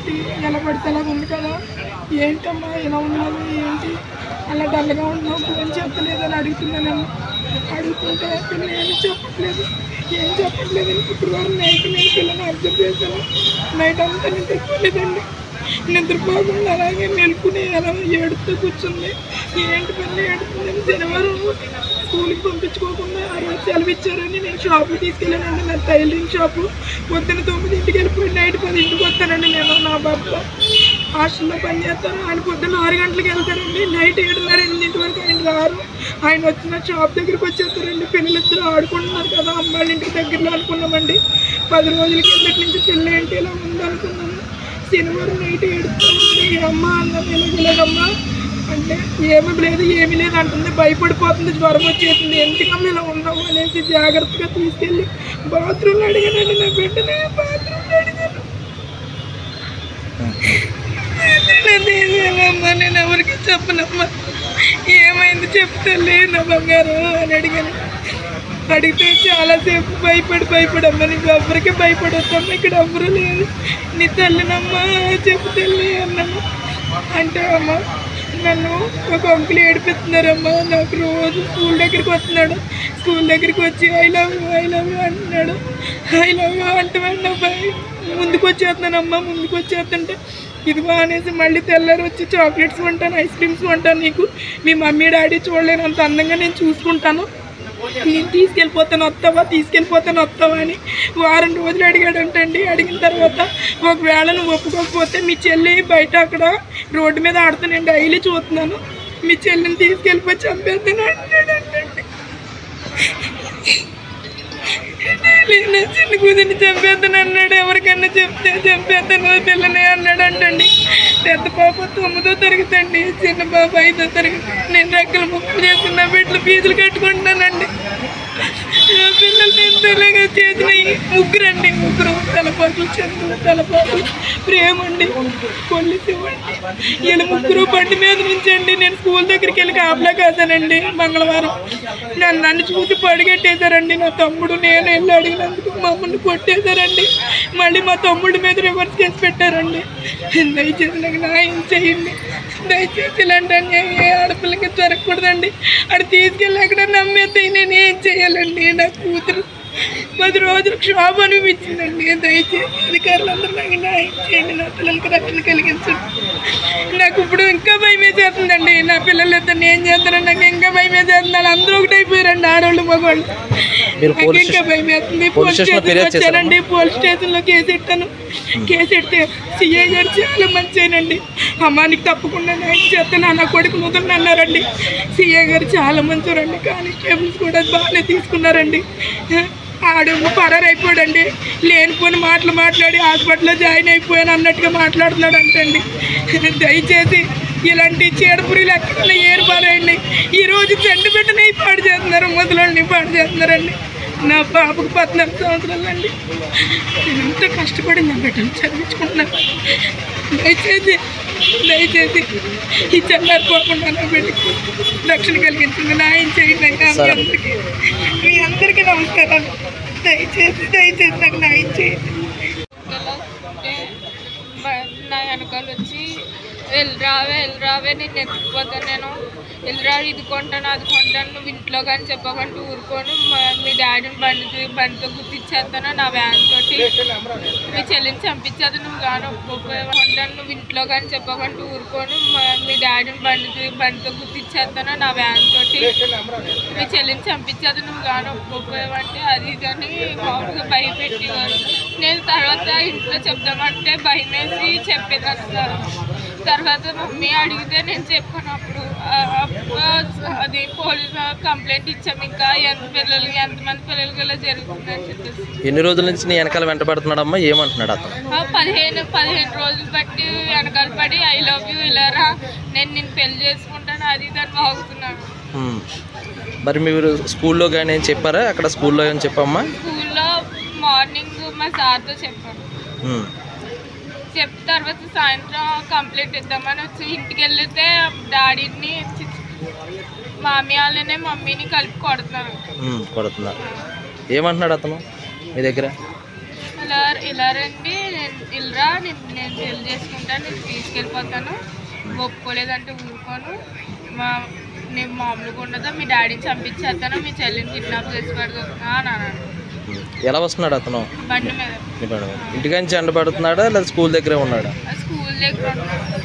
ఏంటి ఎలా పడితే అలా ఉంది కదా, ఏంటమ్మా ఎలా ఉన్నావు, ఏంటి అలా డల్గా ఉన్నావు, ఫోన్ చెప్పలేదు అని అడుగుతున్నాను. అడుగుతుంటే పిల్లలు ఏం చెప్పట్లేదు ఇప్పుడు వారు నైట్ నేను పిల్లల్ని అబ్జర్వ్ చేశాను. నైట్ అంతా నిద్రపోలేదండి. నిద్రపోకుండా అలాగే మెలుకుని అలా ఏడుతూ కూర్చుంది. ఏంటి పిల్లలు ఏడుతుందని శనివారం స్కూల్కి పంపించుకోకుండా ఆ రోజు సెలవు ఇచ్చారని నేను షాప్కి తీసుకెళ్ళానండి. నా టైలరింగ్ షాపు. పొద్దున్న 9ంటికి వెళ్ళిపోయి నైట్ 10ంటికి వస్తానండి. నేను నా భర్త హాస్టల్లో పనిచేస్తాను. ఆయన పొద్దున్న 6 గంటలకు వెళ్తారండి. నైట్ 7:30, 8 వరకు ఆయన రారు. ఆయన వచ్చిన షాప్ దగ్గరికి వచ్చేస్తారండి. పిల్లలిద్దరూ ఆడుకుంటున్నారు కదా అమ్మాళ్ళ ఇంటికి దగ్గరలో అనుకున్నామండి. 10 రోజుల కిందటి నుంచి పిల్ల ఏంటి ఇలా ఉందనుకున్నాము. శనివారం నైట్ ఏడుస్తానండి. అమ్మ అన్నది ఇలాగమ్మా అంటే ఏమీ లేదు అంటుంది. భయపడిపోతుంది, జ్వరం వచ్చేసింది. ఎందుకమ్మ ఇలా ఉన్నావు అనేసి జాగ్రత్తగా తీసుకెళ్ళి బాత్రూమ్లో అడిగానండి. నా బిడ్డనే బాత్రూమ్లో అడిగాను. అమ్మా నేను ఎవరికి చెప్పనమ్మా, ఏమైంది చెప్తాలే నా బంగారు అని అడిగాను. అడిగితే చాలాసేపు భయపడమ్మా నీకు ఎవరికి భయపడొద్దమ్మా, ఇక్కడ ఎవరు లేదు, నీ తల్లినమ్మా చెప్పు తల్లి అన్నాను. అంటే అమ్మ నన్ను ఒక అంకుల్ ఏడిపిస్తున్నారమ్మా. నాకు రోజు స్కూల్ దగ్గరికి వస్తున్నాడు. స్కూల్ దగ్గరికి వచ్చి ఐ లవ్ యూ అంటున్నాడు. ఐ లవ్ యూ అంటే ముందుకు వచ్చేస్తుంటే ఇదిగో అనేసి మళ్ళీ తెల్లారి వచ్చి చాక్లెట్స్ కొంటాను, ఐస్ క్రీమ్స్ కొంటాను, నీకు మీ మమ్మీ డాడీ చూడలేను అంత అందంగా నేను చూసుకుంటాను, నేను తీసుకెళ్ళిపోతాను వస్తావా అని వారం రోజులు అడిగాడంటండి. అడిగిన తర్వాత ఒకవేళ నువ్వు ఒప్పుకోకపోతే మీ చెల్లి బయట అక్కడ రోడ్డు మీద ఆడుతూ నేను డైలీ చూస్తున్నాను, మీ చెల్లిని తీసుకెళ్ళిపోయి చంపేస్తాను అంటాడంటండి. చిన్న కూతురిని చంపేస్తాను అన్నాడు. ఎవరికన్నా చెప్తే చంపేస్తాను పిల్లని అన్నాడంటండి. పెద్ద పాప 9వ తరగతి అండి, చిన్న పాప 5వ తరగతి. నేను రెక్కల ముక్కలు చేసుకున్న బిడ్డలు ఫీజులు కట్టుకుంటానండి. పిల్లలు ఎంతలాగా చేసినాయి ముగ్గురు తలపాకులు, చంద్రుడు తలపాకులు, ప్రేమండి, కొల్లిసివ్వండి. వీళ్ళు ముగ్గురు బండి మీద నుంచండి నేను స్కూల్ దగ్గరికి వెళ్ళి కాపలా కాసానండి. మంగళవారం నన్ను చూసి పడిగెట్టేశారండి. నా తమ్ముడు నేను వెళ్ళి అడిగినందుకు మమ్మల్ని కొట్టేశారండి. మళ్ళీ మా తమ్ముడి మీద రివర్స్ కేసు పెట్టారండి. దయచేసి నాకు న్యాయం చేయండి, దయచేసి ఇలాంటి అన్యాయం ఏ ఆడపిల్లకి జరగకూడదండి. అది తీసుకెళ్ళి అక్కడ నమ్మేస్తే నేను ఏం చేయాలండి? నా కూతురు 10 రోజులు క్షోభ అనిపించిందండి. దయచేసి అధికారులందరూ నాకు న్యాయం చేయండి, నా పిల్లలకి రక్షణ కలిగించండి. నాకు ఇప్పుడు ఇంకా భయం వేసేస్తుందండి. నా పిల్లలిద్దరిని ఏం చేస్తారని నాకు ఇంకా భయం వేసేస్తుంది. అందరూ ఒకటైపోయారండి, ఆడవాళ్ళు మగవాళ్ళు. నాకు ఇంకా భయం వేస్తుంది. పోలీస్ స్టేషన్కి వచ్చానండి. పోలీస్ స్టేషన్లో కేసు పెట్టాను. కేసు పెడితే సిఐ గారు చాలా మంచిగానండి. అమ్మ నీకు తప్పకుండా న్యాయం చేస్తాను నా కొడుకు ముదురు అన్నారండి. సిఐ గారు చాలా మంచివారండి. కానిస్టేబుల్స్ కూడా బాగానే తీసుకున్నారండి. ఆడేమో పరారైపోయాడండి. లేనిపోని మాటలు మాట్లాడి హాస్పిటల్లో జాయిన్ అయిపోయాను అన్నట్టుగా మాట్లాడుతున్నాడు అంటండి. దయచేసి ఇలాంటి చీడపురీలు ఎక్కడ ఏర్పారండి. ఈరోజు చెండు బిడ్డని పాడు చేస్తున్నారు, ముసలోళ్ళని పాడు చేస్తున్నారండి. నా బాబుకు 14 సంవత్సరాలండి. నేను ఎంత కష్టపడి నా బిడ్డను చదివించుకుంటున్నాను. దయచేసి ఈ చల్లారిపోకుండా నా బిడ్డకు రక్షణ కలిగించింది, న్యాయం చేయండి. మీ అందరికీ నమస్కారాలు. దయచేసి నాకు న్యాయం చేయండి. నా వెనకాల వచ్చి వెళ్ళరావే నేను ఎత్తుకుపోతాను, నేను వెళ్ళరా ఇది కొంటాను అది కొంటాను, నువ్వు ఇంట్లో కానీ చెప్పకంటూ ఊరుకోను, మీ డాడీని బండితో గుర్తిచ్చేస్తాను, నా వ్యాన్ తోటి మీ చెల్లిని చంపించేది నువ్వు కానీ కొంటాను, నువ్వు ఇంట్లో కానీ చెప్పకంటూ ఊరుకోను, మీ డాడీని బండితో గుర్తిచ్చేస్తాను, నా వ్యాన్ తోటి మీ చెల్లిని చంపించేది నువ్వు కానీ ఒప్పుకోపోయావంటే అది కానీ మామూలుగా భయపెట్టేవారు. నేను తర్వాత ఇంట్లో చెప్దామంటే భయం వేసి చెప్పేదాన్ని సార్. తర్వాత మమ్మీ అడిగితే నేను చెప్పాను. అప్పుడు అది పోలీసు కంప్లైంట్ ఇచ్చాము. ఇంకా ఎంతమంది పిల్లలకి ఇలా జరుగుతుందని చెప్పేసి. ఎన్ని రోజుల నుంచి నీ వెనకాల వెంటబడుతున్నాడమ్మా? ఏమంటున్నాడు అతను? 15 రోజులు బట్టి వెనకాల పడి ఐ లవ్ యూ ఇలారా నేను పెళ్లి చేసుకుంటాను అది దాన్ని వాగుతున్నాను. మరి మీరు స్కూల్లో కానీ ఏం చెప్పారా? అక్కడ స్కూల్లో ఏం చెప్పమ్మా? స్కూల్లో మార్నింగ్ మా సార్తో చెప్పాను. చెప్పిన తర్వాత సాయంత్రం కంప్లైంట్ ఇద్దామని వచ్చి ఇంటికి వెళ్తే డాడీని మమ్మీని కలిపి కొడుతున్నారు. ఏమంటున్నాడు అతను మీ దగ్గర? ఇలా రండి నేను వెళ్ళరా, నేను పెళ్లి చేసుకుంటాను, నేను తీసుకెళ్ళిపోతాను, ఒప్పుకోలేదంటే ఊరుకోను, నేను మామూలుగా ఉండదా, మీ డాడీని చంపించేస్తాను, మీ చెల్లిని కిడ్నాప్ చేసి పెడతా అని అన్నాడు. ఎలా వస్తున్నాడు అతను? బండి మీద. ఇంటికాంచి ఎండ పడుతున్నాడా లేదా స్కూల్ దగ్గరే ఉన్నాడా? స్కూల్ దగ్గర ఉన్నాడు.